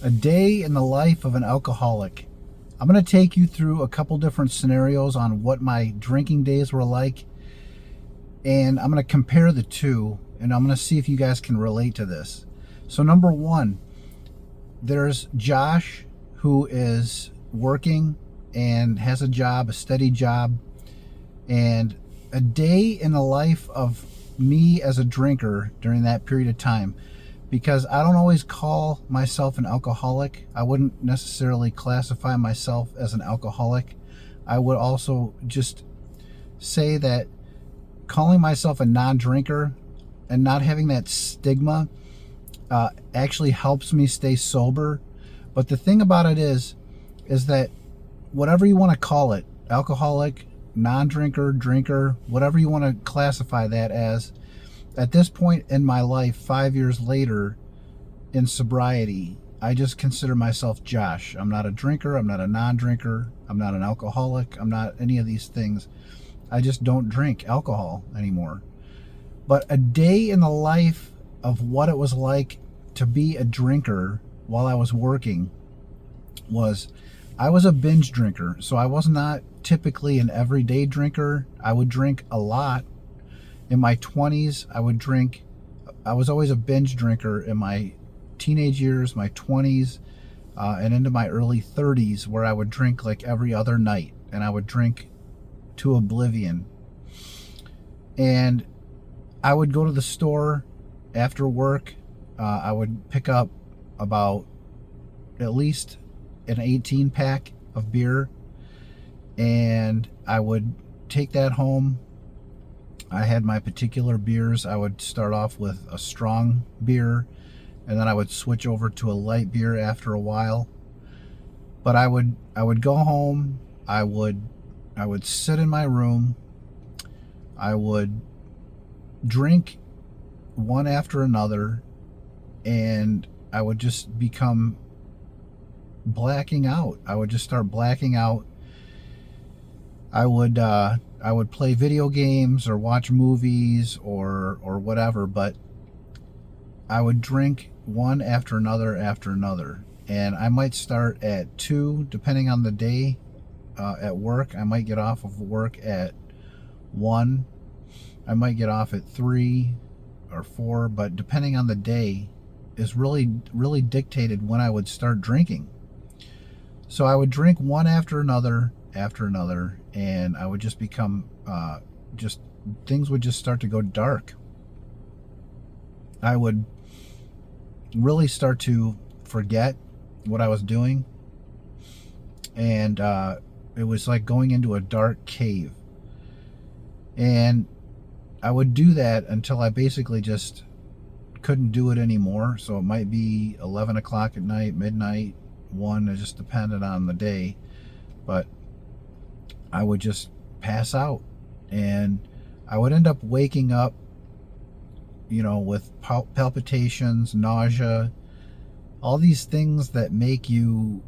A day in the life of an alcoholic. I'm going to take you through a couple different scenarios on what my drinking days were like, and I'm going to compare the two, and I'm going to see if you guys can relate to this. So, number one, there's Josh, who is working and has a job, a steady job, and a day in the life of me as a drinker during that period of time. Because I don't always call myself an alcoholic. I wouldn't necessarily classify myself as an alcoholic. I would also just say that calling myself a non-drinker and not having that stigma actually helps me stay sober. But the thing about it is that whatever you want to call it, alcoholic, non-drinker, drinker, whatever you want to classify that as, at this point in my life, 5 years later in sobriety, I just consider myself Josh. I'm not a drinker. I'm not a non-drinker. I'm not an alcoholic. I'm not any of these things. I just don't drink alcohol anymore. But a day in the life of what it was like to be a drinker while I was working was, I was a binge drinker. So I was not typically an everyday drinker. I would drink a lot. In my 20s, I would drink. I was always a binge drinker in my teenage years, my 20s, and into my early 30s, where I would drink like every other night, and I would drink to oblivion. And I would go to the store after work. I would pick up about at least an 18 pack of beer, and I would take that home. I had my particular beers. I would start off with a strong beer, and then I would switch over to a light beer after a while. But I would go home. I would sit in my room. I would drink one after another, and I would just become blacking out. I would just start blacking out. I would play video games or watch movies or whatever, but I would drink one after another. And I might start at 2, depending on the day. At work, I might get off of work at 1. I might get off at 3 or 4, but depending on the day is really dictated when I would start drinking. So I would drink one after another, and I would just become things would just start to go dark. I would really start to forget what I was doing, and it was like going into a dark cave. And I would do that until I basically just couldn't do it anymore. So it might be 11 o'clock at night, midnight, 1, it just depended on the day. But I would just pass out, and I would end up waking up, with palpitations, nausea, all these things that make you,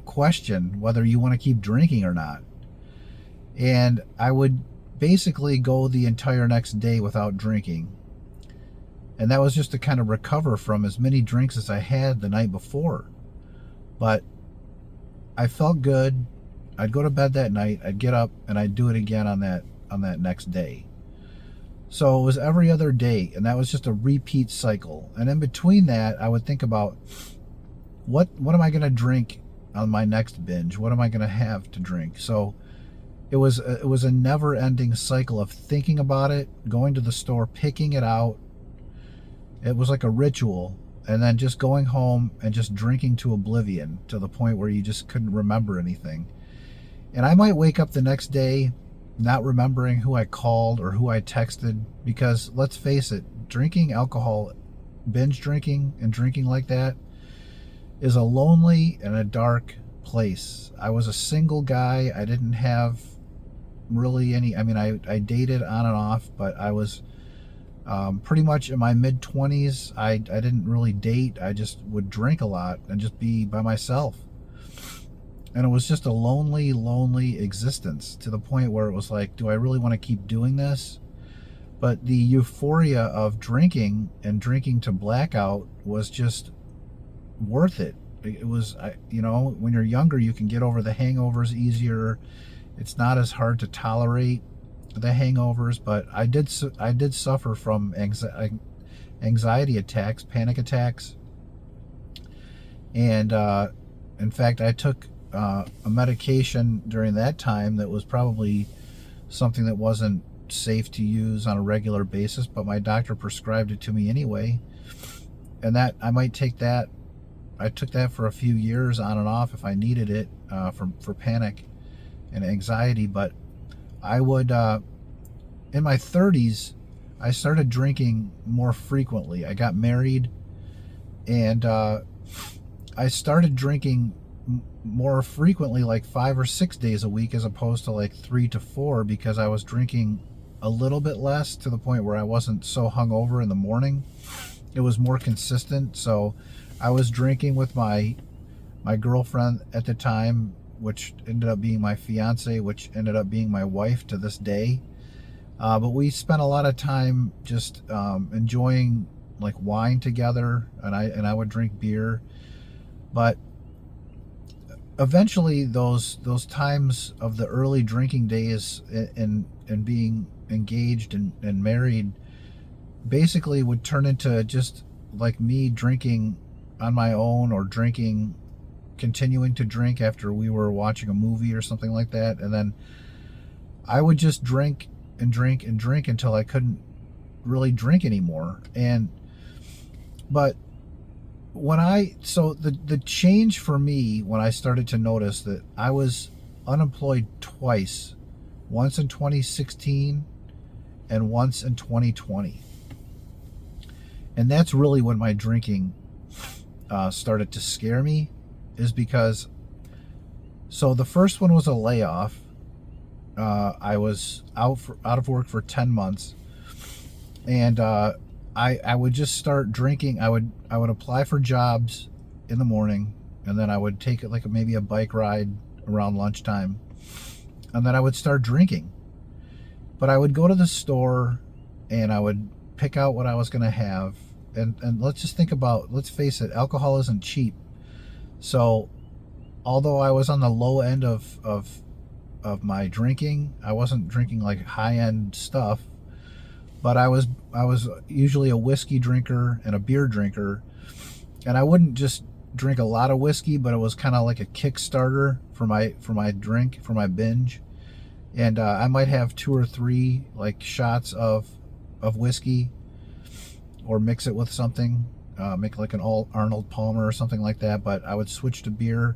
question whether you want to keep drinking or not. And I would basically go the entire next day without drinking. And that was just to kind of recover from as many drinks as I had the night before. But I felt good. I'd go to bed that night, I'd get up, and I'd do it again on that next day. So it was every other day, and that was just a repeat cycle. And in between that, I would think about what am I going to drink on my next binge? What am I going to have to drink? So it was a never-ending cycle of thinking about it, going to the store, picking it out. It was like a ritual, and then just going home and just drinking to oblivion, to the point where you just couldn't remember anything. And I might wake up the next day not remembering who I called or who I texted, because let's face it, drinking alcohol, binge drinking and drinking like that, is a lonely and a dark place. I was a single guy. I didn't have really any, I dated on and off, but I was pretty much in my mid-20s. I didn't really date. I just would drink a lot and just be by myself. And it was just a lonely existence, to the point where it was like, do I really want to keep doing this? But the euphoria of drinking and drinking to blackout was just worth it. it was, when you're younger, you can get over the hangovers easier. It's not as hard to tolerate the hangovers, but I did suffer from anxiety attacks, panic attacks, and in fact, I took a medication during that time that was probably something that wasn't safe to use on a regular basis, but my doctor prescribed it to me anyway. And that I might take that. I took that for a few years on and off if I needed it for panic and anxiety. But I would, in my 30s, I started drinking more frequently. I got married, and I started drinking more frequently, like 5 or 6 days a week, as opposed to like 3 to 4, because I was drinking a little bit less, to the point where I wasn't so hungover in the morning. It was more consistent. So I was drinking with my girlfriend at the time, which ended up being my fiance, which ended up being my wife to this day. But we spent a lot of time just enjoying like wine together, and I would drink beer. But eventually, those times of the early drinking days and being engaged and married basically would turn into just like me drinking on my own, or continuing to drink after we were watching a movie or something like that. And then I would just drink and drink and drink until I couldn't really drink anymore. But the change for me, when I started to notice that I was unemployed twice, once in 2016 and once in 2020. And that's really when my drinking started to scare me, is because, so the first one was a layoff. I was out of work for 10 months, and I would just start drinking. I would apply for jobs in the morning, and then I would take it like maybe a bike ride around lunchtime, and then I would start drinking. But I would go to the store, and I would pick out what I was going to have. And let's face it, alcohol isn't cheap. So although I was on the low end of my drinking, I wasn't drinking like high-end stuff, but I was usually a whiskey drinker and a beer drinker. And I wouldn't just drink a lot of whiskey, but it was kind of like a Kickstarter for my binge. And I might have 2 or 3 like shots of whiskey, or mix it with something, make like an Arnold Palmer or something like that. But I would switch to beer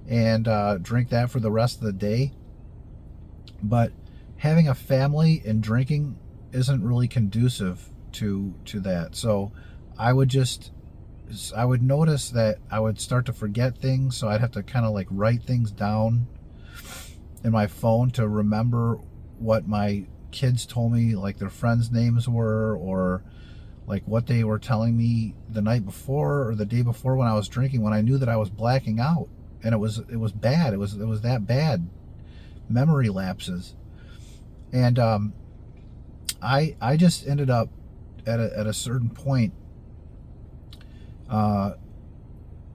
and drink that for the rest of the day. But having a family and drinking isn't really conducive to that. So I would notice that I would start to forget things. So I'd have to kind of like write things down in my phone to remember what my kids told me, like their friends' names were, or like what they were telling me the night before or the day before when I was drinking, when I knew that I was blacking out. And it was bad. It was that bad. Memory lapses. And I just ended up at a certain point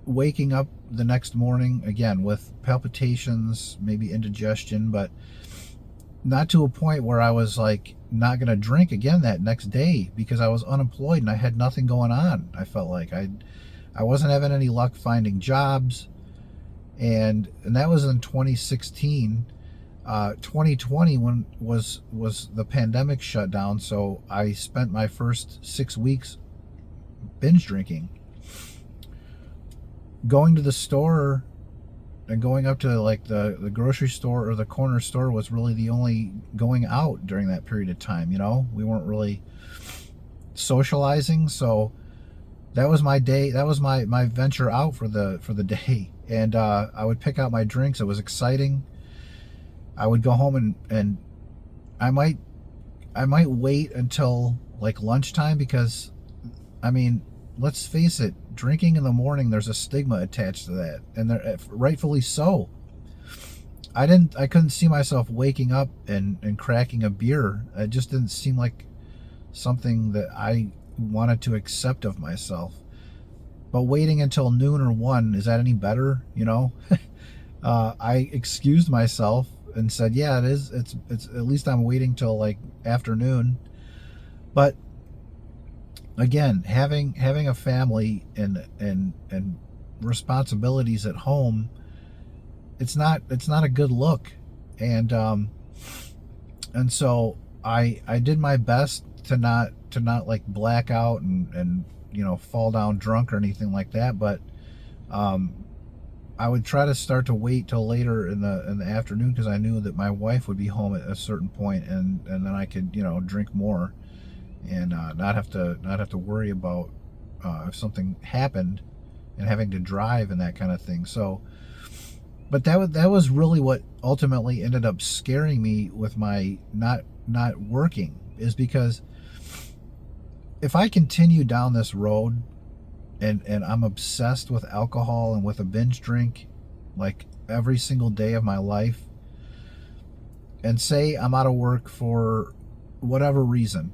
waking up the next morning again with palpitations, maybe indigestion, but not to a point where I was like not going to drink again that next day, because I was unemployed and I had nothing going on. I felt like I wasn't having any luck finding jobs, and that was in 2016. 2020 when was the pandemic shut down, so I spent my first 6 weeks binge drinking. Going to the store and going up to like the grocery store or the corner store was really the only going out during that period of time. We weren't really socializing, so that was my day. That was my venture out for the day. And I would pick out my drinks. It was exciting. I would go home and I might wait until like lunchtime, because I mean, let's face it, drinking in the morning, there's a stigma attached to that, and rightfully so. I couldn't see myself waking up and cracking a beer. It just didn't seem like something that I wanted to accept of myself. But waiting until noon or 1, is that any better? I excused myself and said, yeah, it is. It's at least I'm waiting till like afternoon. But again, having a family and responsibilities at home, it's not a good look. And so I did my best to not like black out and fall down drunk or anything like that. But um, I would try to start to wait till later in the afternoon, because I knew that my wife would be home at a certain point, and then I could drink more and not have to worry about if something happened and having to drive and that kind of thing. So, but that was really what ultimately ended up scaring me with my not working, is because if I continue down this road and I'm obsessed with alcohol and with a binge drink like every single day of my life, and say I'm out of work for whatever reason,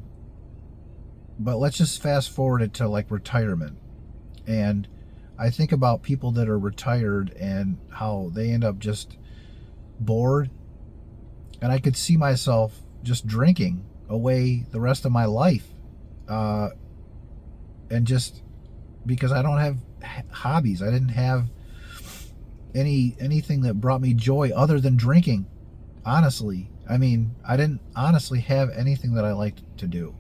but let's just fast forward it to like retirement, and I think about people that are retired and how they end up just bored, and I could see myself just drinking away the rest of my life, and just because I don't have hobbies, I didn't have anything that brought me joy other than drinking. Honestly, I mean, I didn't honestly have anything that I liked to do,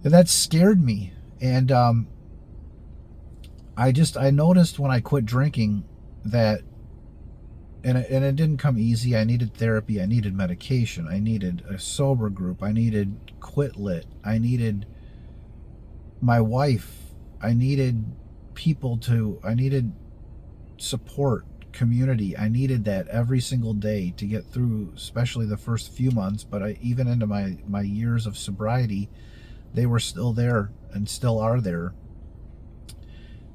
and that scared me. And I noticed when I quit drinking that, and it didn't come easy. I needed therapy, I needed medication, I needed a sober group, I needed quit lit, I needed my wife, I needed I needed support, community. I needed that every single day to get through, especially the first few months. But even into my years of sobriety, they were still there and still are there.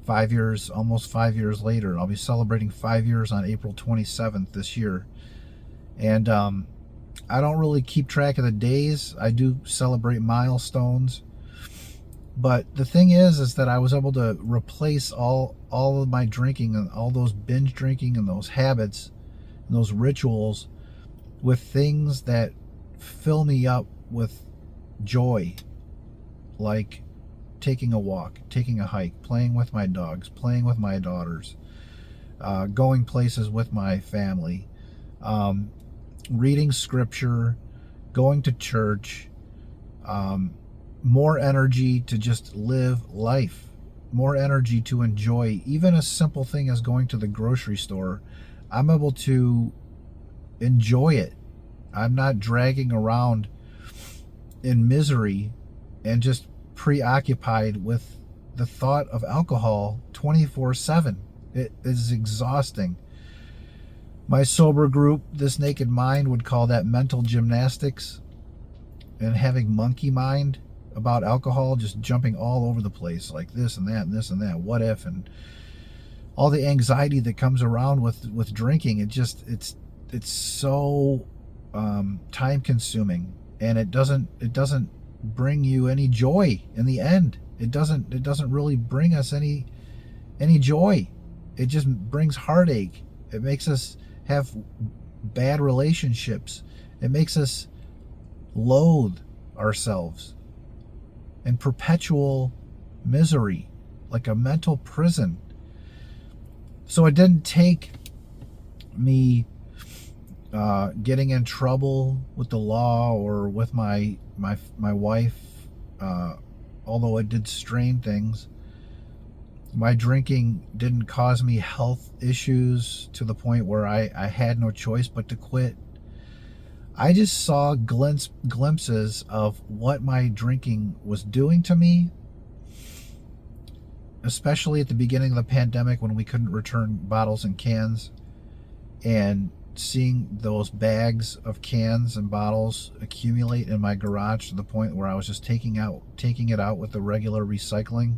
5 years, almost 5 years later, I'll be celebrating 5 years on April 27th this year. And I don't really keep track of the days. I do celebrate milestones. But the thing is that I was able to replace all of my drinking and all those binge drinking and those habits and those rituals with things that fill me up with joy, like taking a walk, taking a hike, playing with my dogs, playing with my daughters, going places with my family, reading scripture, going to church, more energy to just live life, more energy to enjoy even a simple thing as going to the grocery store. I'm able to enjoy it. I'm not dragging around in misery and just preoccupied with the thought of alcohol 24/7. It is exhausting. My sober group, This Naked Mind, would call that mental gymnastics, and having monkey mind about alcohol, just jumping all over the place, like this and that and this and that, what if, and all the anxiety that comes around with drinking. It's so time consuming, and it doesn't bring you any joy in the end. It doesn't really bring us any joy. It just brings heartache. It makes us have bad relationships. It makes us loathe ourselves in perpetual misery, like a mental prison. So it didn't take me getting in trouble with the law or with my wife, although it did strain things. My drinking didn't cause me health issues to the point where I had no choice but to quit. I just saw glimpses of what my drinking was doing to me, especially at the beginning of the pandemic when we couldn't return bottles and cans, and seeing those bags of cans and bottles accumulate in my garage to the point where I was just taking it out with the regular recycling.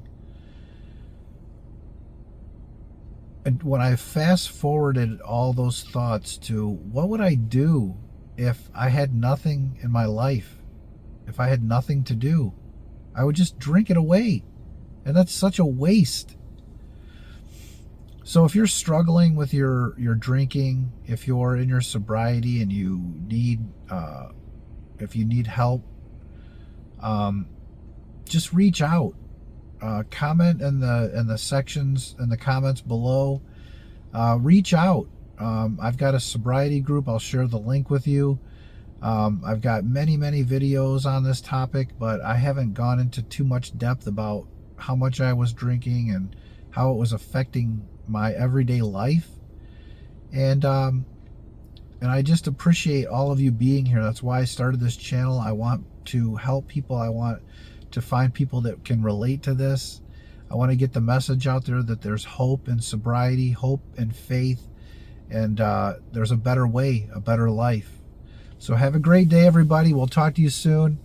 And when I fast forwarded all those thoughts to what would I do if I had nothing in my life, if I had nothing to do, I would just drink it away. And that's such a waste. So if you're struggling with your drinking, if you're in your sobriety and you need if you need help, just reach out. Comment in the sections in the comments below. Reach out. I've got a sobriety group. I'll share the link with you. I've got many videos on this topic, but I haven't gone into too much depth about how much I was drinking and how it was affecting my everyday life. And I just appreciate all of you being here. That's why I started this channel. I want to help people. I want to find people that can relate to this. I want to get the message out there that there's hope in sobriety, hope and faith, and there's a better way, a better life. So have a great day, everybody. We'll talk to you soon.